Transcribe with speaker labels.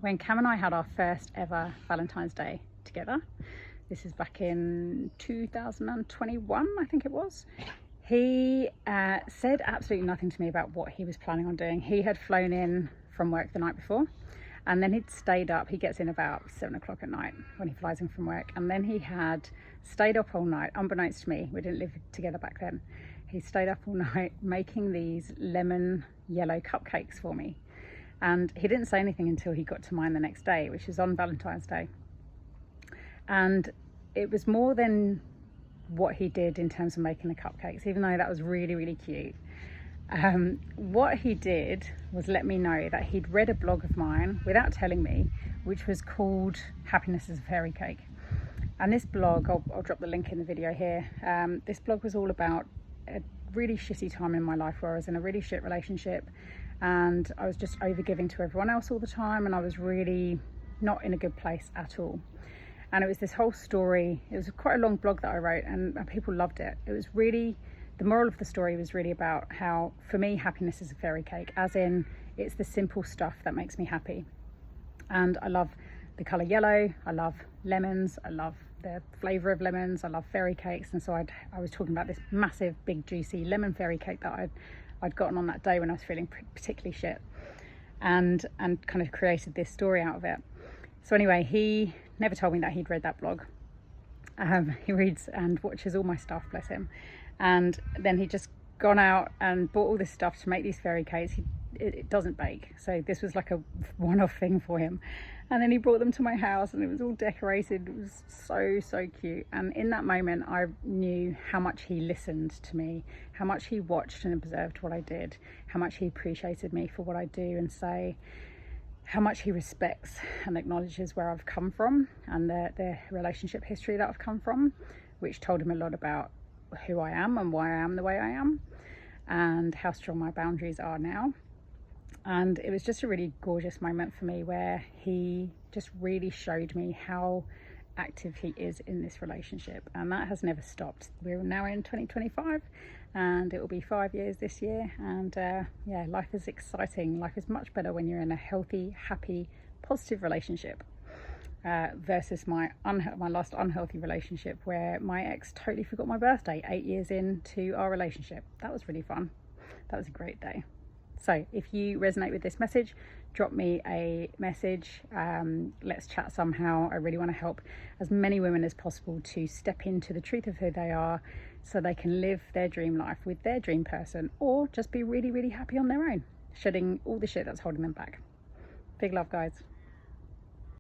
Speaker 1: when Cam and I had our first ever Valentine's Day together. This is back in 2021, I think it was. He said absolutely nothing to me about what he was planning on doing. He had flown in from work the night before, and then he'd stayed up. He gets in about 7 o'clock at night when he flies in from work, and then he had stayed up all night, unbeknownst to me. We didn't live together back then. He stayed up all night making these lemon yellow cupcakes for me, and he didn't say anything until he got to mine the next day, which was on Valentine's Day. And it was more than what he did in terms of making the cupcakes, even though that was really, really cute. What he did was let me know that he'd read a blog of mine without telling me, which was called Happiness is a Fairy Cake. And this blog, I'll drop the link in the video here. This blog was all about a really shitty time in my life where I was in a really shit relationship, and I was just overgiving to everyone else all the time, and I was really not in a good place at all. And it was this whole story. It was quite a long blog that I wrote, and people loved it. It was really, the moral of the story was really about how, for me, happiness is a fairy cake, as in it's the simple stuff that makes me happy. And I love the colour yellow, I love lemons, I love the flavour of lemons, I love fairy cakes. And so I was talking about this massive, big, juicy lemon fairy cake that I'd gotten on that day when I was feeling particularly shit, and kind of created this story out of it. So anyway, he never told me that he'd read that blog. He reads and watches all my stuff, bless him. And then he just gone out and bought all this stuff to make these fairy cakes. It doesn't bake, so this was like a one-off thing for him. And then he brought them to my house, and it was all decorated. It was so cute. And in that moment, I knew how much he listened to me, how much he watched and observed what I did, how much he appreciated me for what I do and say, how much he respects and acknowledges where I've come from and the relationship history that I've come from, which told him a lot about who I am and why I am the way I am and how strong my boundaries are now. And it was just a really gorgeous moment for me where he just really showed me how active he is in this relationship, and that has never stopped. We're now in 2025 and it will be 5 years this year, and yeah, life is exciting. Life is much better when you're in a healthy, happy, positive relationship versus my last unhealthy relationship where my ex totally forgot my birthday 8 years into our relationship. That was really fun. That was a great day. So if you resonate with this message, drop me a message. Let's chat somehow. I really want to help as many women as possible to step into the truth of who they are so they can live their dream life with their dream person, or just be really, really happy on their own, shedding all the shit that's holding them back. Big love, guys.